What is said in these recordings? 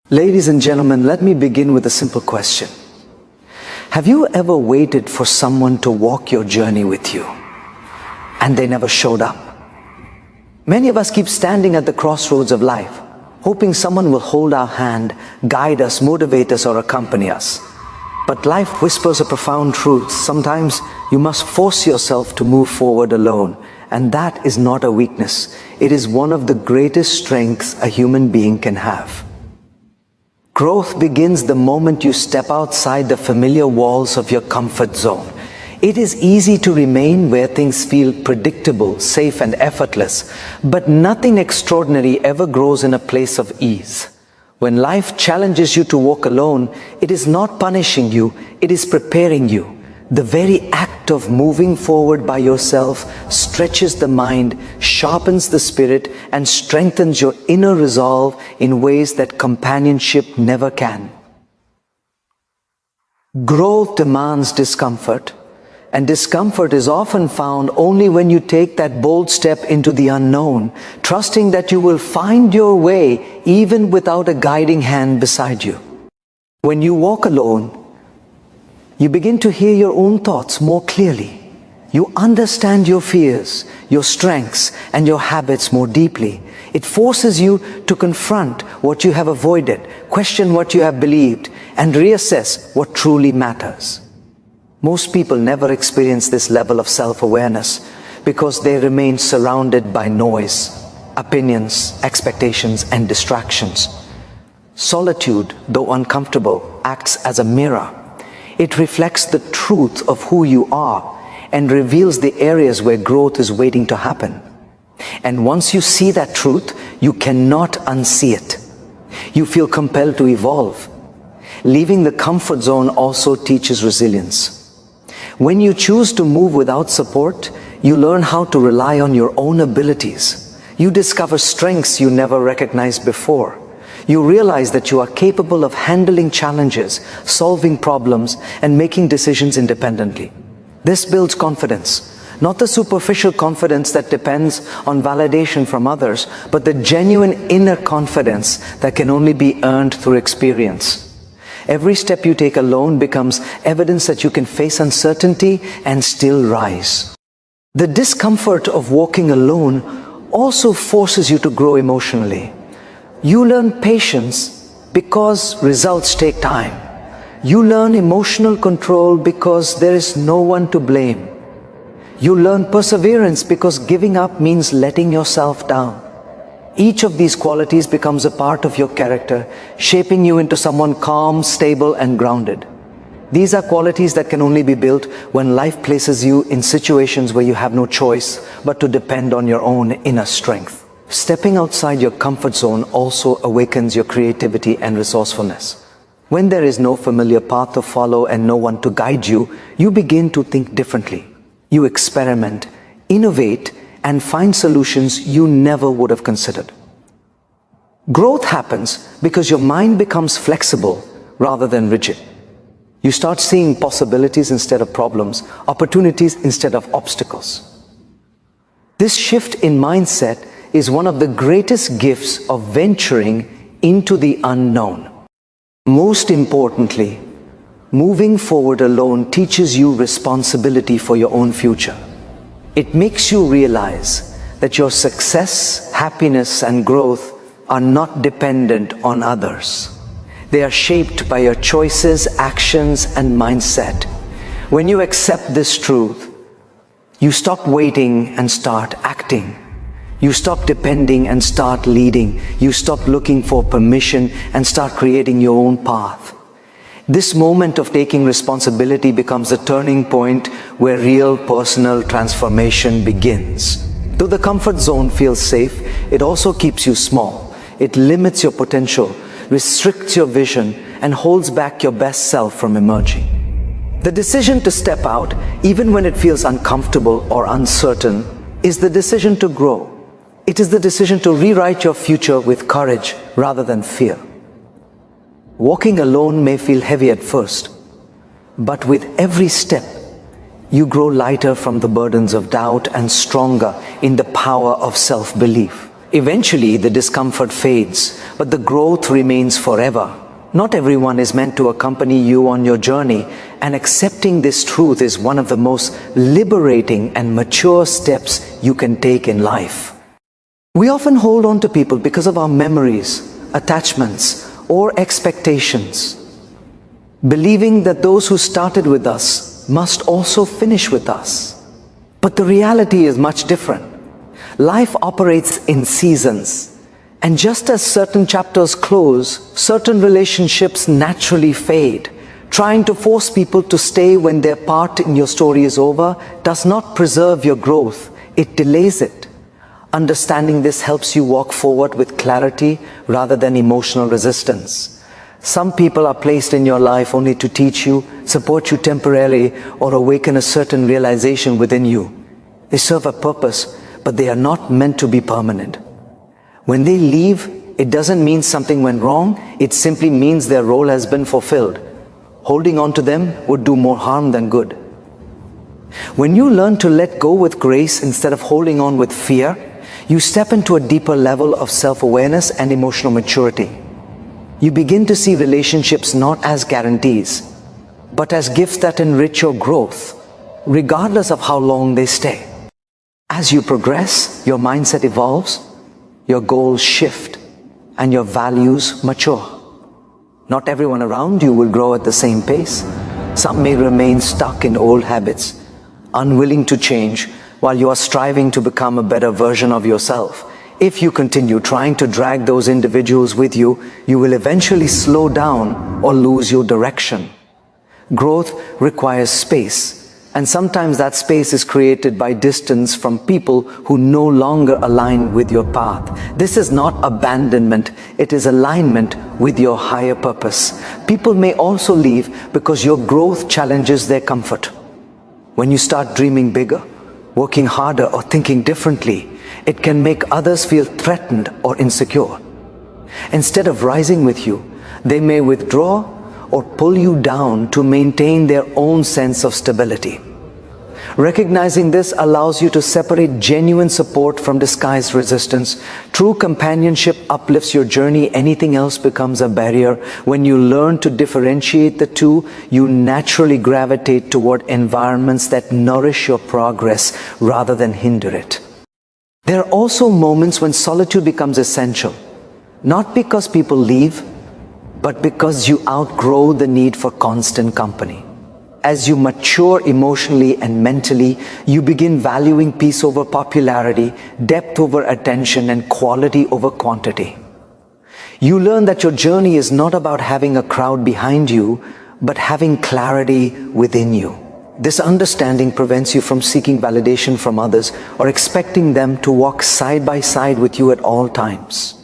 Ladies and gentlemen, let me begin with a simple question. Have you ever waited for someone to walk your journey with you and they never showed up? Many of us keep standing at the crossroads of life, hoping someone will hold our hand, guide us, motivate us, or accompany us. But life whispers a profound truth. Sometimes you must force yourself to move forward alone, and that is not a weakness. It is one of the greatest strengths a human being can have. Growth begins the moment you step outside the familiar walls of your comfort zone. It is easy to remain where things feel predictable, safe, and effortless, but nothing extraordinary ever grows in a place of ease. When life challenges you to walk alone, it is not punishing you, it is preparing you. The very act of moving forward by yourself stretches the mind, sharpens the spirit, and strengthens your inner resolve in ways that companionship never can. Growth demands discomfort, and discomfort is often found only when you take that bold step into the unknown, trusting that you will find your way even without a guiding hand beside you. When you walk alone, you begin to hear your own thoughts more clearly. You understand your fears, your strengths, and your habits more deeply. It forces you to confront what you have avoided, question what you have believed, and reassess what truly matters. Most people never experience this level of self-awareness because they remain surrounded by noise, opinions, expectations, and distractions. Solitude, though uncomfortable, acts as a mirror. It reflects the truth of who you are and reveals the areas where growth is waiting to happen. And once you see that truth, you cannot unsee it. You feel compelled to evolve. Leaving the comfort zone also teaches resilience. When you choose to move without support, you learn how to rely on your own abilities. You discover strengths you never recognized before. You realize that you are capable of handling challenges, solving problems, and making decisions independently. This builds confidence, not the superficial confidence that depends on validation from others, but the genuine inner confidence that can only be earned through experience. Every step you take alone becomes evidence that you can face uncertainty and still rise. The discomfort of walking alone also forces you to grow emotionally. You learn patience because results take time. You learn emotional control because there is no one to blame. You learn perseverance because giving up means letting yourself down. Each of these qualities becomes a part of your character, shaping you into someone calm, stable, and grounded. These are qualities that can only be built when life places you in situations where you have no choice but to depend on your own inner strength. Stepping outside your comfort zone also awakens your creativity and resourcefulness. When there is no familiar path to follow and no one to guide you, you begin to think differently. You experiment, innovate, and find solutions you never would have considered. Growth happens because your mind becomes flexible rather than rigid. You start seeing possibilities instead of problems, opportunities instead of obstacles. This shift in mindset is one of the greatest gifts of venturing into the unknown. Most importantly, moving forward alone teaches you responsibility for your own future. It makes you realize that your success, happiness, and growth are not dependent on others. They are shaped by your choices, actions, and mindset. When you accept this truth, you stop waiting and start acting. You stop depending and start leading. You stop looking for permission and start creating your own path. This moment of taking responsibility becomes the turning point where real personal transformation begins. Though the comfort zone feels safe, it also keeps you small. It limits your potential, restricts your vision, and holds back your best self from emerging. The decision to step out, even when it feels uncomfortable or uncertain, is the decision to grow. It is the decision to rewrite your future with courage rather than fear. Walking alone may feel heavy at first, but with every step, you grow lighter from the burdens of doubt and stronger in the power of self-belief. Eventually, the discomfort fades, but the growth remains forever. Not everyone is meant to accompany you on your journey, and accepting this truth is one of the most liberating and mature steps you can take in life. We often hold on to people because of our memories, attachments, or expectations, believing that those who started with us must also finish with us. But the reality is much different. Life operates in seasons. And just as certain chapters close, certain relationships naturally fade. Trying to force people to stay when their part in your story is over does not preserve your growth, it delays it. Understanding this helps you walk forward with clarity rather than emotional resistance. Some people are placed in your life only to teach you, support you temporarily, or awaken a certain realization within you. They serve a purpose, but they are not meant to be permanent. When they leave, it doesn't mean something went wrong, it simply means their role has been fulfilled. Holding on to them would do more harm than good. When you learn to let go with grace instead of holding on with fear, you step into a deeper level of self-awareness and emotional maturity. You begin to see relationships not as guarantees, but as gifts that enrich your growth, regardless of how long they stay. As you progress, your mindset evolves, your goals shift, and your values mature. Not everyone around you will grow at the same pace. Some may remain stuck in old habits, unwilling to change, while you are striving to become a better version of yourself. If you continue trying to drag those individuals with you, you will eventually slow down or lose your direction. Growth requires space. And sometimes that space is created by distance from people who no longer align with your path. This is not abandonment, it is alignment with your higher purpose. People may also leave because your growth challenges their comfort. When you start dreaming bigger, working harder, or thinking differently, it can make others feel threatened or insecure. Instead of rising with you, they may withdraw or pull you down to maintain their own sense of stability. Recognizing this allows you to separate genuine support from disguised resistance. True companionship uplifts your journey. Anything else becomes a barrier. When you learn to differentiate the two, you naturally gravitate toward environments that nourish your progress rather than hinder it. There are also moments when solitude becomes essential, not because people leave, but because you outgrow the need for constant company. As you mature emotionally and mentally, you begin valuing peace over popularity, depth over attention, and quality over quantity. You learn that your journey is not about having a crowd behind you, but having clarity within you. This understanding prevents you from seeking validation from others or expecting them to walk side by side with you at all times.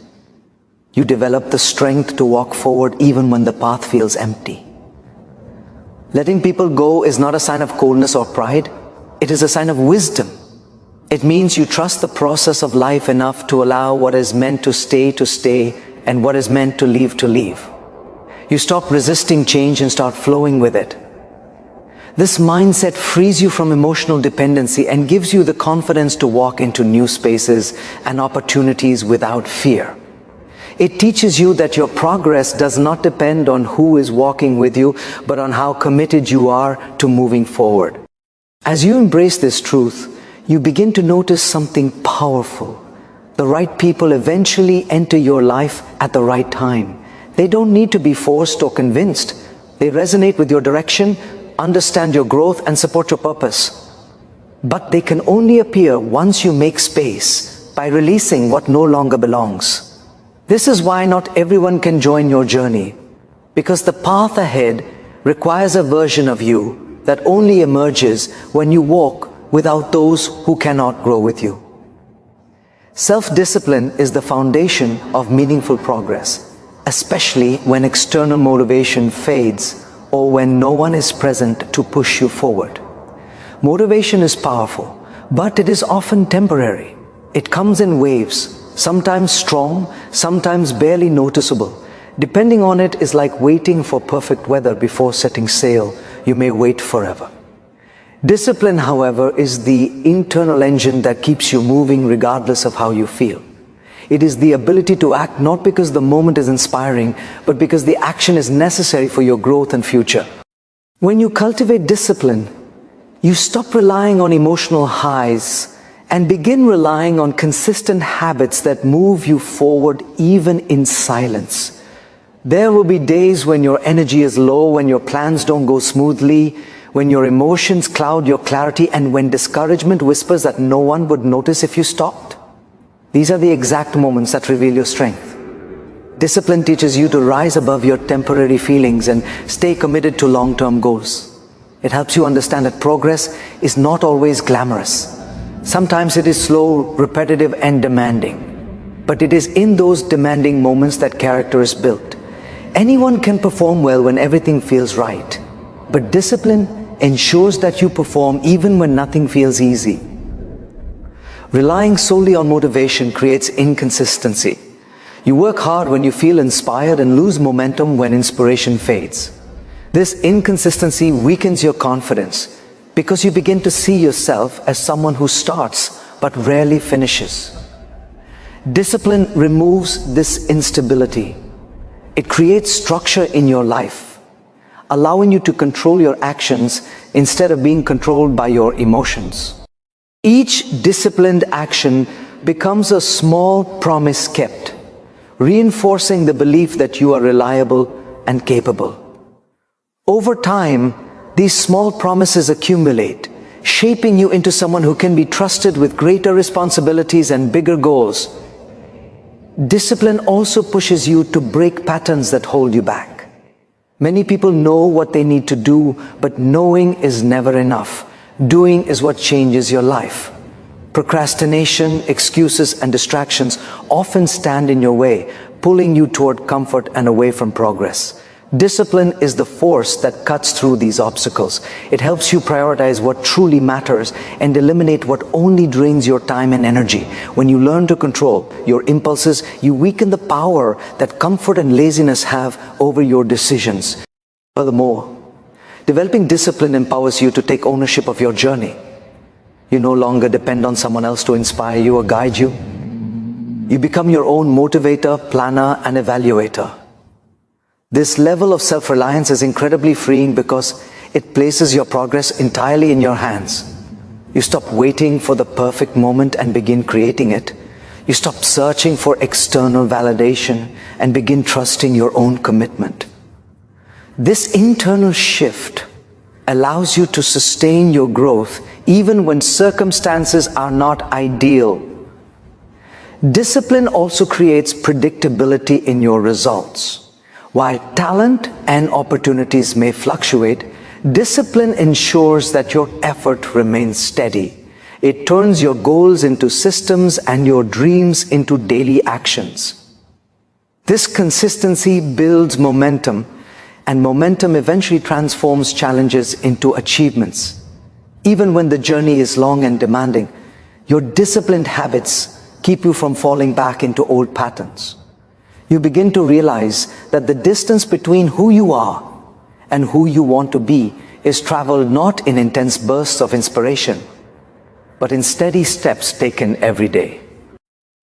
You develop the strength to walk forward even when the path feels empty. Letting people go is not a sign of coldness or pride. It is a sign of wisdom. It means you trust the process of life enough to allow what is meant to stay, and what is meant to leave. You stop resisting change and start flowing with it. This mindset frees you from emotional dependency and gives you the confidence to walk into new spaces and opportunities without fear. It teaches you that your progress does not depend on who is walking with you, but on how committed you are to moving forward. As you embrace this truth, you begin to notice something powerful. The right people eventually enter your life at the right time. They don't need to be forced or convinced. They resonate with your direction, understand your growth, and support your purpose. But they can only appear once you make space, by releasing what no longer belongs. This is why not everyone can join your journey, because the path ahead requires a version of you that only emerges when you walk without those who cannot grow with you. Self-discipline is the foundation of meaningful progress, especially when external motivation fades or when no one is present to push you forward. Motivation is powerful, but it is often temporary. It comes in waves, sometimes strong, sometimes barely noticeable. Depending on it is like waiting for perfect weather before setting sail. You may wait forever. Discipline, however, is the internal engine that keeps you moving regardless of how you feel. It is the ability to act not because the moment is inspiring, but because the action is necessary for your growth and future. When you cultivate discipline, you stop relying on emotional highs and begin relying on consistent habits that move you forward even in silence. There will be days when your energy is low, when your plans don't go smoothly, when your emotions cloud your clarity, and when discouragement whispers that no one would notice if you stopped. These are the exact moments that reveal your strength. Discipline teaches you to rise above your temporary feelings and stay committed to long-term goals. It helps you understand that progress is not always glamorous. Sometimes it is slow, repetitive, and demanding. But it is in those demanding moments that character is built. Anyone can perform well when everything feels right. But discipline ensures that you perform even when nothing feels easy. Relying solely on motivation creates inconsistency. You work hard when you feel inspired and lose momentum when inspiration fades. This inconsistency weakens your confidence because you begin to see yourself as someone who starts but rarely finishes. Discipline removes this instability. It creates structure in your life, allowing you to control your actions instead of being controlled by your emotions. Each disciplined action becomes a small promise kept, reinforcing the belief that you are reliable and capable. Over time, these small promises accumulate, shaping you into someone who can be trusted with greater responsibilities and bigger goals. Discipline also pushes you to break patterns that hold you back. Many people know what they need to do, but knowing is never enough. Doing is what changes your life. Procrastination, excuses, and distractions often stand in your way, pulling you toward comfort and away from progress. Discipline is the force that cuts through these obstacles. It helps you prioritize what truly matters and eliminate what only drains your time and energy. When you learn to control your impulses, you weaken the power that comfort and laziness have over your decisions. Furthermore, developing discipline empowers you to take ownership of your journey. You no longer depend on someone else to inspire you or guide you. You become your own motivator, planner, and evaluator. This level of self-reliance is incredibly freeing because it places your progress entirely in your hands. You stop waiting for the perfect moment and begin creating it. You stop searching for external validation and begin trusting your own commitment. This internal shift allows you to sustain your growth even when circumstances are not ideal. Discipline also creates predictability in your results. While talent and opportunities may fluctuate, discipline ensures that your effort remains steady. It turns your goals into systems and your dreams into daily actions. This consistency builds momentum, and momentum eventually transforms challenges into achievements. Even when the journey is long and demanding, your disciplined habits keep you from falling back into old patterns. You begin to realize that the distance between who you are and who you want to be is traveled not in intense bursts of inspiration, but in steady steps taken every day.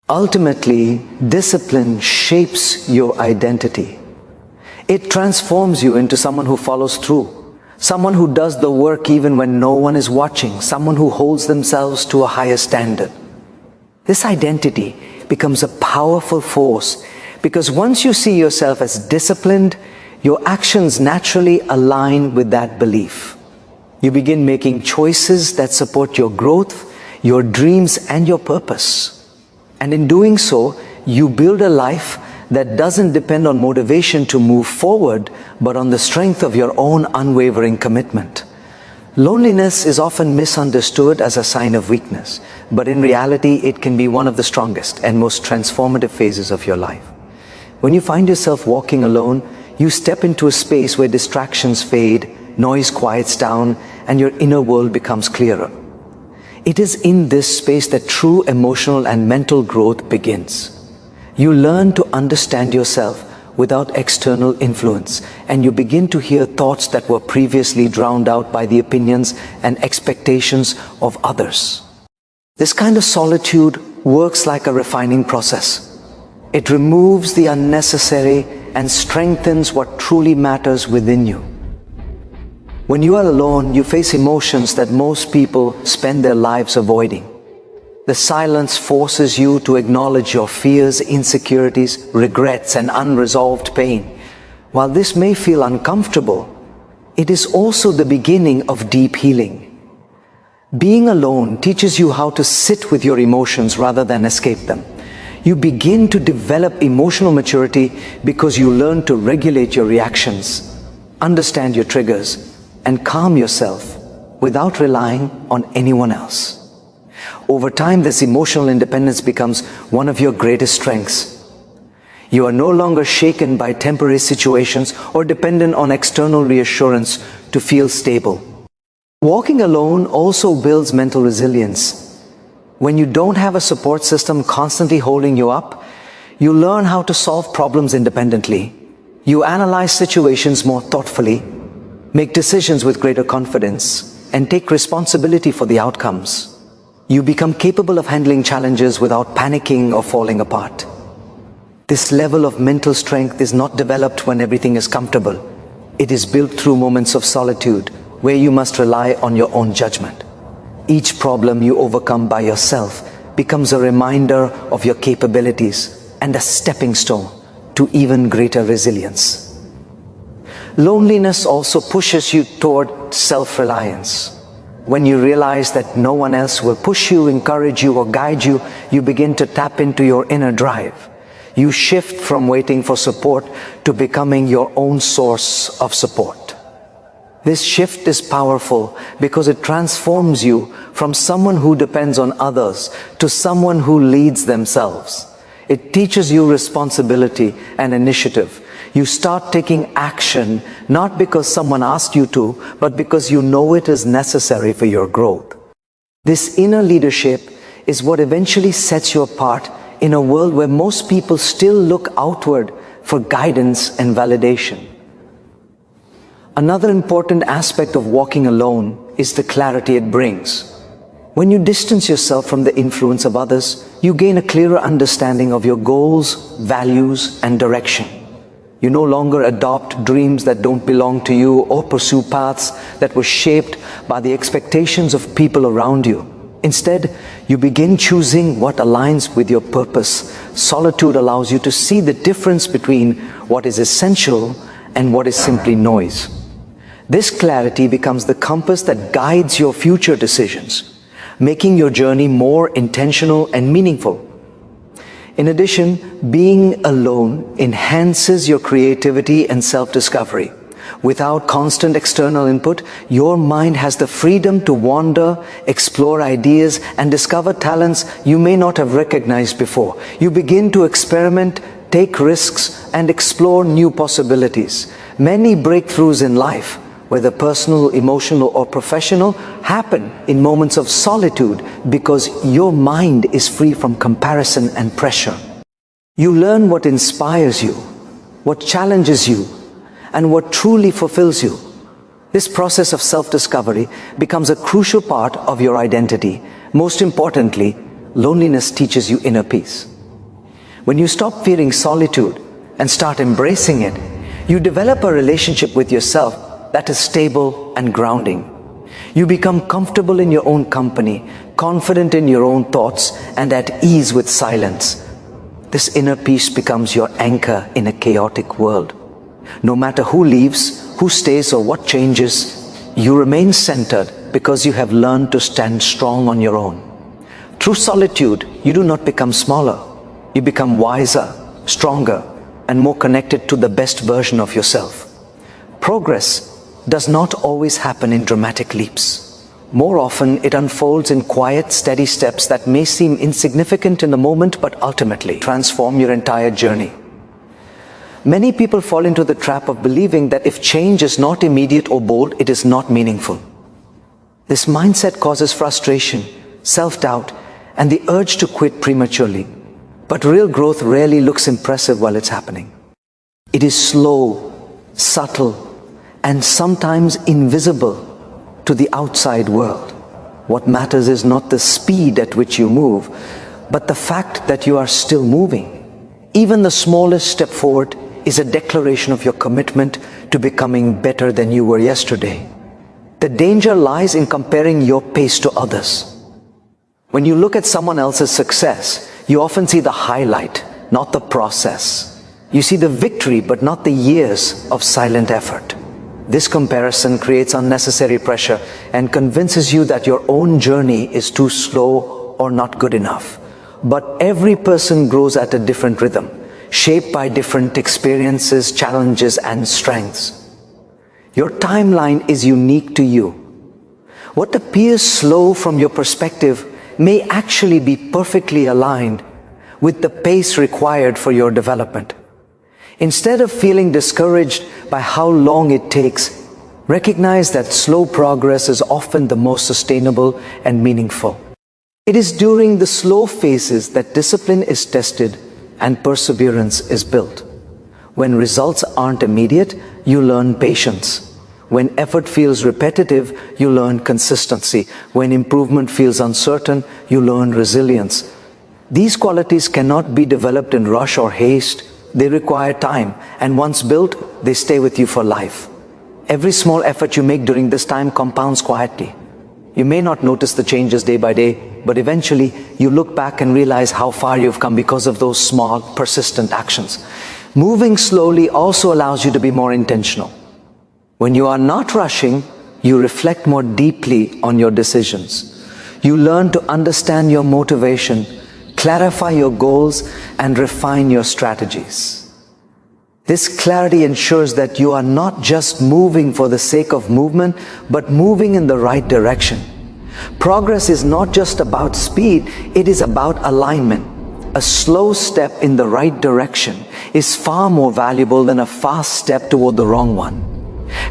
Ultimately, discipline shapes your identity. It transforms you into someone who follows through, someone who does the work even when no one is watching, someone who holds themselves to a higher standard. This identity becomes a powerful force because once you see yourself as disciplined, your actions naturally align with that belief. You begin making choices that support your growth, your dreams, and your purpose. And in doing so, you build a life that doesn't depend on motivation to move forward, but on the strength of your own unwavering commitment. Loneliness is often misunderstood as a sign of weakness, but in reality, it can be one of the strongest and most transformative phases of your life. When you find yourself walking alone, you step into a space where distractions fade, noise quiets down, and your inner world becomes clearer. It is in this space that true emotional and mental growth begins. You learn to understand yourself without external influence, and you begin to hear thoughts that were previously drowned out by the opinions and expectations of others. This kind of solitude works like a refining process. It removes the unnecessary and strengthens what truly matters within you. When you are alone, you face emotions that most people spend their lives avoiding. The silence forces you to acknowledge your fears, insecurities, regrets, and unresolved pain. While this may feel uncomfortable, it is also the beginning of deep healing. Being alone teaches you how to sit with your emotions rather than escape them. You begin to develop emotional maturity because you learn to regulate your reactions, understand your triggers, and calm yourself without relying on anyone else. Over time, this emotional independence becomes one of your greatest strengths. You are no longer shaken by temporary situations or dependent on external reassurance to feel stable. Walking alone also builds mental resilience. When you don't have a support system constantly holding you up, you learn how to solve problems independently. You analyze situations more thoughtfully, make decisions with greater confidence, and take responsibility for the outcomes. You become capable of handling challenges without panicking or falling apart. This level of mental strength is not developed when everything is comfortable. It is built through moments of solitude, where you must rely on your own judgment. Each problem you overcome by yourself becomes a reminder of your capabilities and a stepping stone to even greater resilience. Loneliness also pushes you toward self-reliance. When you realize that no one else will push you, encourage you, or guide you, you begin to tap into your inner drive. You shift from waiting for support to becoming your own source of support. This shift is powerful because it transforms you from someone who depends on others to someone who leads themselves. It teaches you responsibility and initiative. You start taking action not because someone asked you to, but because you know it is necessary for your growth. This inner leadership is what eventually sets you apart in a world where most people still look outward for guidance and validation. Another important aspect of walking alone is the clarity it brings. When you distance yourself from the influence of others, you gain a clearer understanding of your goals, values, and direction. You no longer adopt dreams that don't belong to you or pursue paths that were shaped by the expectations of people around you. Instead, you begin choosing what aligns with your purpose. Solitude allows you to see the difference between what is essential and what is simply noise. This clarity becomes the compass that guides your future decisions, making your journey more intentional and meaningful. In addition, being alone enhances your creativity and self-discovery. Without constant external input, your mind has the freedom to wander, explore ideas, and discover talents you may not have recognized before. You begin to experiment, take risks, and explore new possibilities. Many breakthroughs in life, whether personal, emotional, or professional, happen in moments of solitude because your mind is free from comparison and pressure. You learn what inspires you, what challenges you, and what truly fulfills you. This process of self-discovery becomes a crucial part of your identity. Most importantly, loneliness teaches you inner peace. When you stop fearing solitude and start embracing it, you develop a relationship with yourself that is stable and grounding. You become comfortable in your own company, confident in your own thoughts, and at ease with silence. This inner peace becomes your anchor in a chaotic world. No matter who leaves, who stays, or what changes, you remain centered because you have learned to stand strong on your own. Through solitude, you do not become smaller. You become wiser, stronger, and more connected to the best version of yourself. Progress does not always happen in dramatic leaps. More often, it unfolds in quiet, steady steps that may seem insignificant in the moment, but ultimately transform your entire journey. Many people fall into the trap of believing that if change is not immediate or bold, it is not meaningful. This mindset causes frustration, self-doubt, and the urge to quit prematurely. But real growth rarely looks impressive while it's happening. It is slow, subtle, and sometimes invisible to the outside world. What matters is not the speed at which you move, but the fact that you are still moving. Even the smallest step forward is a declaration of your commitment to becoming better than you were yesterday. The danger lies in comparing your pace to others. When you look at someone else's success, you often see the highlight, not the process. You see the victory, but not the years of silent effort. This comparison creates unnecessary pressure and convinces you that your own journey is too slow or not good enough. But every person grows at a different rhythm, shaped by different experiences, challenges, and strengths. Your timeline is unique to you. What appears slow from your perspective may actually be perfectly aligned with the pace required for your development. Instead of feeling discouraged by how long it takes, recognize that slow progress is often the most sustainable and meaningful. It is during the slow phases that discipline is tested and perseverance is built. When results aren't immediate, you learn patience. When effort feels repetitive, you learn consistency. When improvement feels uncertain, you learn resilience. These qualities cannot be developed in rush or haste. They require time, and once built, they stay with you for life. Every small effort you make during this time compounds quietly. You may not notice the changes day by day, but eventually you look back and realize how far you've come because of those small, persistent actions. Moving slowly also allows you to be more intentional. When you are not rushing, you reflect more deeply on your decisions. You learn to understand your motivation, clarify your goals, and refine your strategies. This clarity ensures that you are not just moving for the sake of movement, but moving in the right direction. Progress is not just about speed, it is about alignment. A slow step in the right direction is far more valuable than a fast step toward the wrong one.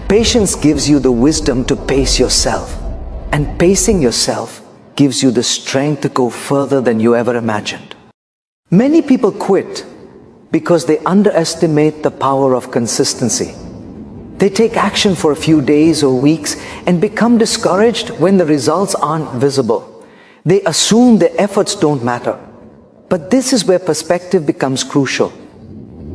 Patience gives you the wisdom to pace yourself, and pacing yourself gives you the strength to go further than you ever imagined. Many people quit because they underestimate the power of consistency. They take action for a few days or weeks and become discouraged when the results aren't visible. They assume their efforts don't matter. But this is where perspective becomes crucial.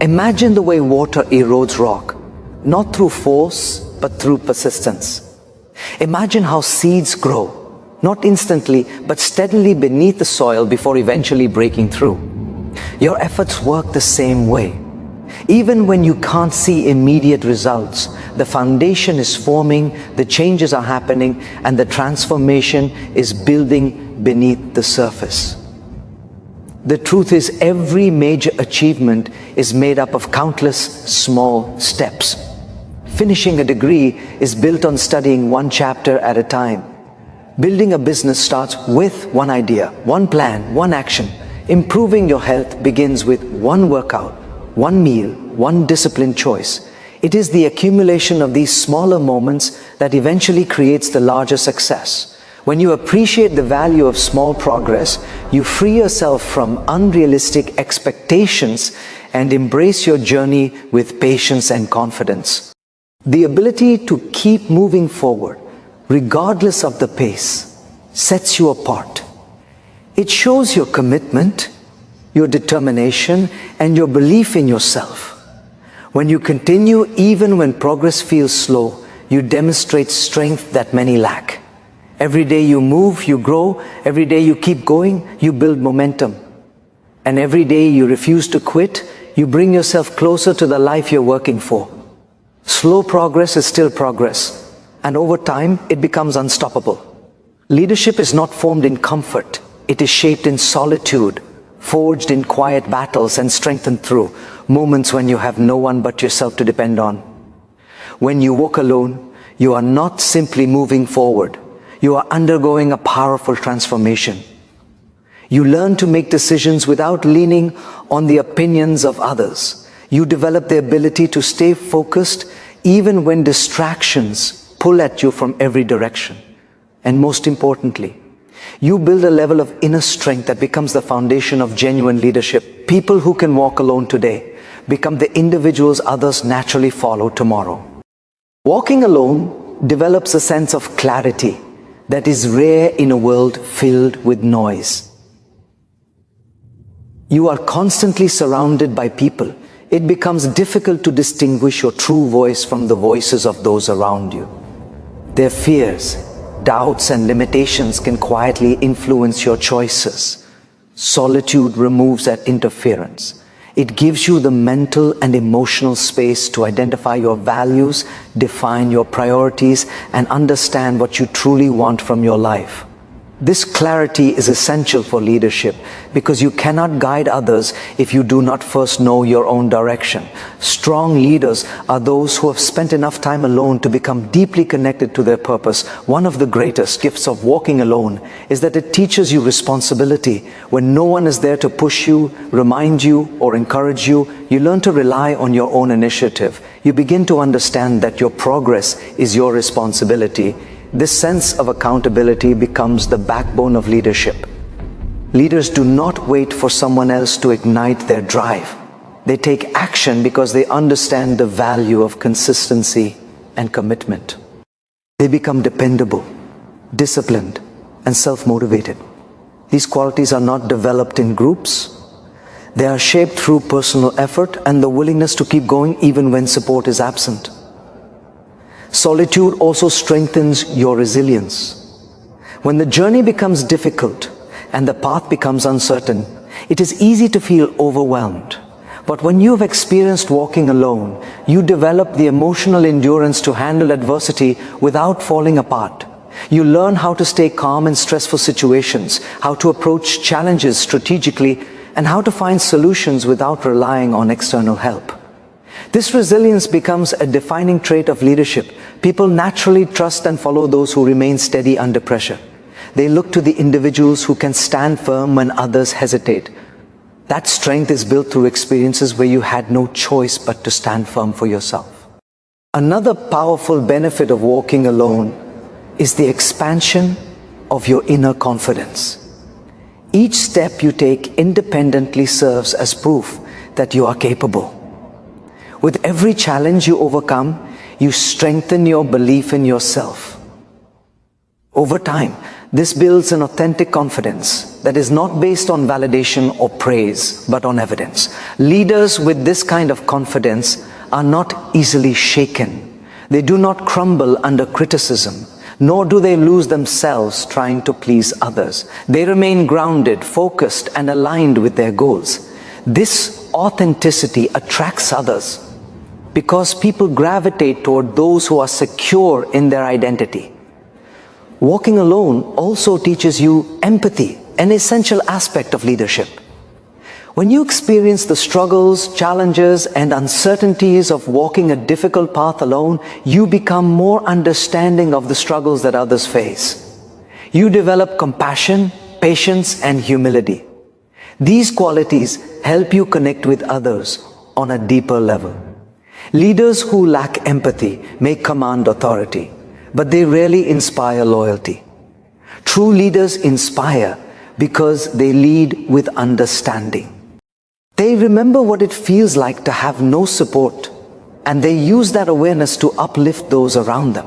Imagine the way water erodes rock, not through force, but through persistence. Imagine how seeds grow, not instantly, but steadily beneath the soil before eventually breaking through. Your efforts work the same way. Even when you can't see immediate results, the foundation is forming, the changes are happening, and the transformation is building beneath the surface. The truth is, every major achievement is made up of countless small steps. Finishing a degree is built on studying one chapter at a time. Building a business starts with one idea, one plan, one action. Improving your health begins with one workout, one meal, one disciplined choice. It is the accumulation of these smaller moments that eventually creates the larger success. When you appreciate the value of small progress, you free yourself from unrealistic expectations and embrace your journey with patience and confidence. The ability to keep moving forward, regardless of the pace, sets you apart. It shows your commitment, your determination, and your belief in yourself. When you continue even when progress feels slow, you demonstrate strength that many lack. Every day you move, you grow. Every day you keep going, you build momentum. And every day you refuse to quit, you bring yourself closer to the life you're working for. Slow progress is still progress, and over time it becomes unstoppable. Leadership is not formed in comfort. It is shaped in solitude, forged in quiet battles, and strengthened through moments when you have no one but yourself to depend on. When you walk alone, you are not simply moving forward. You are undergoing a powerful transformation. You learn to make decisions without leaning on the opinions of others. You develop the ability to stay focused even when distractions pull at you from every direction. And most importantly, you build a level of inner strength that becomes the foundation of genuine leadership. People who can walk alone today become the individuals others naturally follow tomorrow. Walking alone develops a sense of clarity that is rare in a world filled with noise. You are constantly surrounded by people. It becomes difficult to distinguish your true voice from the voices of those around you. Their fears, doubts, and limitations can quietly influence your choices. Solitude removes that interference. It gives you the mental and emotional space to identify your values, define your priorities, and understand what you truly want from your life. This clarity is essential for leadership because you cannot guide others if you do not first know your own direction. Strong leaders are those who have spent enough time alone to become deeply connected to their purpose. One of the greatest gifts of walking alone is that it teaches you responsibility. When no one is there to push you, remind you, or encourage you, you learn to rely on your own initiative. You begin to understand that your progress is your responsibility. This sense of accountability becomes the backbone of leadership. Leaders do not wait for someone else to ignite their drive. They take action because they understand the value of consistency and commitment. They become dependable, disciplined, and self-motivated. These qualities are not developed in groups. They are shaped through personal effort and the willingness to keep going even when support is absent. Solitude also strengthens your resilience. When the journey becomes difficult and the path becomes uncertain, it is easy to feel overwhelmed. But when you have experienced walking alone, you develop the emotional endurance to handle adversity without falling apart. You learn how to stay calm in stressful situations, how to approach challenges strategically, and how to find solutions without relying on external help. This resilience becomes a defining trait of leadership. People naturally trust and follow those who remain steady under pressure. They look to the individuals who can stand firm when others hesitate. That strength is built through experiences where you had no choice but to stand firm for yourself. Another powerful benefit of walking alone is the expansion of your inner confidence. Each step you take independently serves as proof that you are capable. With every challenge you overcome, you strengthen your belief in yourself. Over time, this builds an authentic confidence that is not based on validation or praise, but on evidence. Leaders with this kind of confidence are not easily shaken. They do not crumble under criticism, nor do they lose themselves trying to please others. They remain grounded, focused, and aligned with their goals. This authenticity attracts others because people gravitate toward those who are secure in their identity. Walking alone also teaches you empathy, an essential aspect of leadership. When you experience the struggles, challenges, and uncertainties of walking a difficult path alone, you become more understanding of the struggles that others face. You develop compassion, patience, and humility. These qualities help you connect with others on a deeper level. Leaders who lack empathy may command authority, but they rarely inspire loyalty. True leaders inspire because they lead with understanding. They remember what it feels like to have no support, and they use that awareness to uplift those around them.